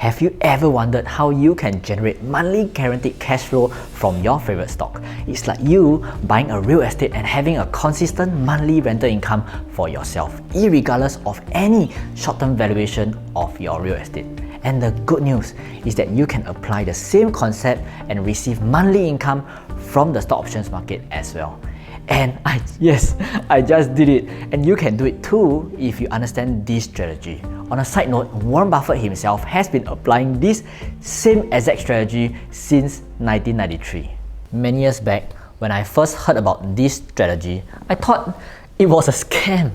Have you ever wondered how you can generate monthly guaranteed cash flow from your favorite stock? It's like you buying a real estate and having a consistent monthly rental income for yourself, irregardless of any short-term valuation of your real estate. And the good news is that you can apply the same concept and receive monthly income from the stock options market as well. And I just did it, and you can do it too if you understand this strategy. On a side note, Warren Buffett himself has been applying this same exact strategy since 1993. Many years back, when I first heard about this strategy, I thought it was a scam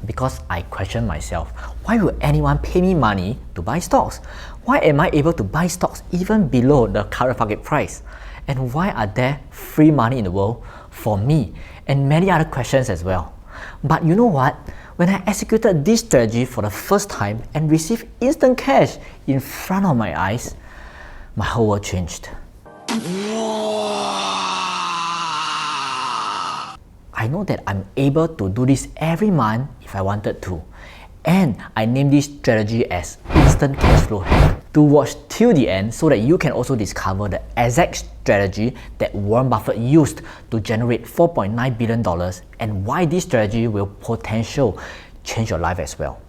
because I questioned myself, why would anyone pay me money to buy stocks? Why am I able to buy stocks even below the current market price? And why are there free money in the world for me? And many other questions as well. But you know what? When I executed this strategy for the first time and received instant cash in front of my eyes, my whole world changed. I know that I'm able to do this every month if I wanted to. And I named this strategy as Instant Cash Flow Hack. To watch till the end so that you can also discover the exact strategy that Warren Buffett used to generate $4.9 billion and why this strategy will potentially change your life as well.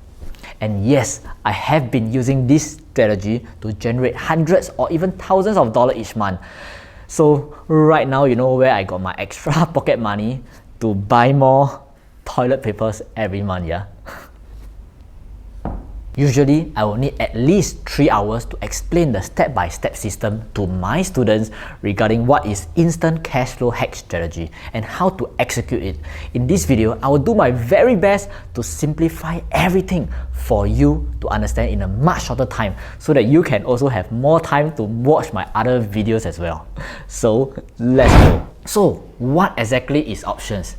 And yes, I have been using this strategy to generate hundreds or even thousands of dollars each month. So right now, you know where I got my extra pocket money to buy more toilet papers every month, yeah? Usually, I will need at least 3 hours to explain the step-by-step system to my students regarding what is Instant Cash Flow Hack strategy and how to execute it. In this video, I will do my very best to simplify everything for you to understand in a much shorter time so that you can also have more time to watch my other videos as well. So, let's go. So, what exactly is options?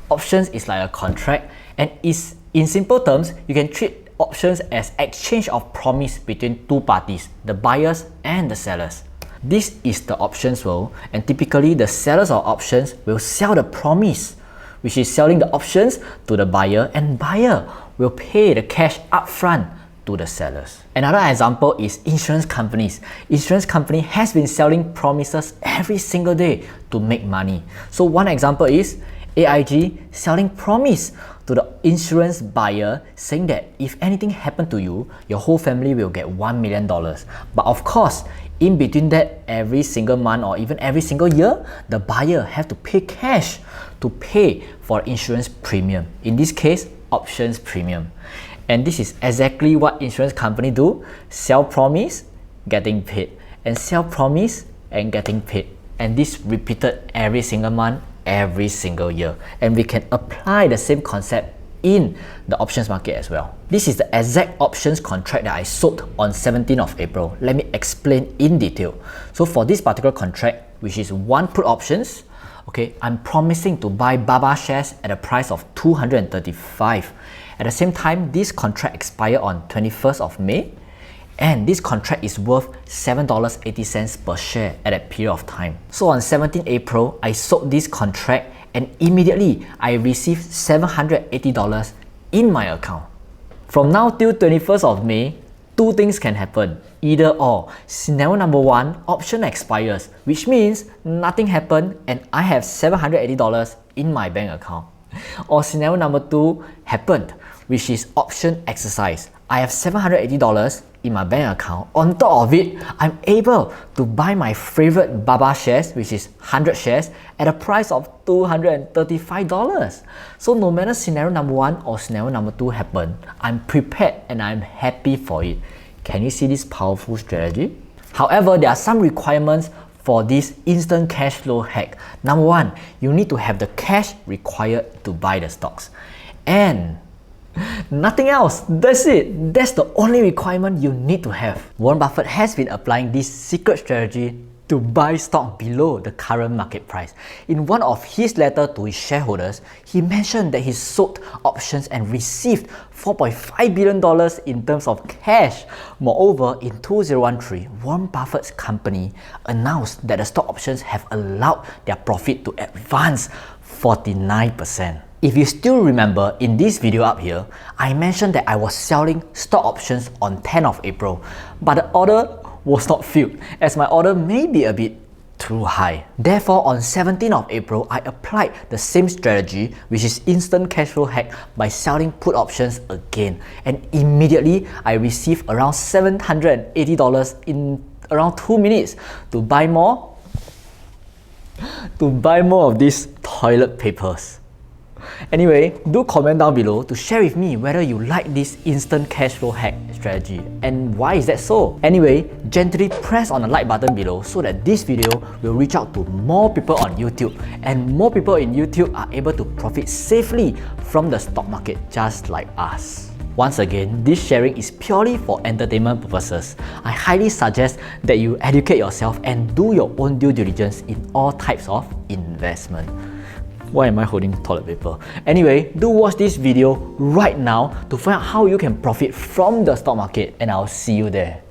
Options is like a contract, and is in simple terms, you can treat options as exchange of promise between two parties, the buyers and the sellers. This is the options world, and typically the sellers of options will sell the promise, which is selling the options to the buyer, and buyer will pay the cash upfront to the sellers. Another example is insurance companies. Insurance company has been selling promises every single day to make money. So one example is AIG selling promise to the insurance buyer saying that if anything happened to you, your whole family will get $1 million. But of course, in between that, every single month or even every single year, the buyer have to pay cash to pay for insurance premium. In this case, options premium. And this is exactly what insurance company do: sell promise, getting paid, and sell promise and getting paid. And this repeated every single month, every single year, and we can apply the same concept in the options market as well. This is the exact options contract that I sold on 17th of April. Let me explain in detail. So for this particular contract, which is one put options, okay, I'm promising to buy Baba shares at a price of 235. At the same time, this contract expired on 21st of May, and this contract is worth $7.80 per share at that period of time. So on 17 April, I sold this contract and immediately I received $780 in my account. From now till 21st of May, two things can happen. Either or. Scenario number one, option expires, which means nothing happened and I have $780 in my bank account. Or scenario number two happened, which is option exercise. I have $780 in my bank account. On top of it, I'm able to buy my favorite Baba shares, which is 100 shares, at a price of $235. So no matter scenario number one or scenario number two happen, I'm prepared and I'm happy for it. Can you see this powerful strategy? However, there are some requirements for this instant cash flow hack. Number one, you need to have the cash required to buy the stocks. And nothing else. That's it. That's the only requirement you need to have. Warren Buffett has been applying this secret strategy to buy stock below the current market price. In one of his letters to his shareholders, he mentioned that he sold options and received $4.5 billion in terms of cash. Moreover, in 2013, Warren Buffett's company announced that the stock options have allowed their profit to advance 49%. If you still remember, in this video up here, I mentioned that I was selling stock options on 10th of April, but the order was not filled as my order may be a bit too high. Therefore, on 17th of April, I applied the same strategy, which is instant cash flow hack, by selling put options again. And immediately, I received around $780 in around 2 minutes to buy more of these toilet papers. Anyway, do comment down below to share with me whether you like this instant cash flow hack strategy and why is that so. Anyway, gently press on the like button below so that this video will reach out to more people on YouTube, and more people in YouTube are able to profit safely from the stock market just like us. Once again, this sharing is purely for entertainment purposes. I highly suggest that you educate yourself and do your own due diligence in all types of investment. Why am I holding toilet paper? Anyway, do watch this video right now to find out how you can profit from the stock market, and I'll see you there.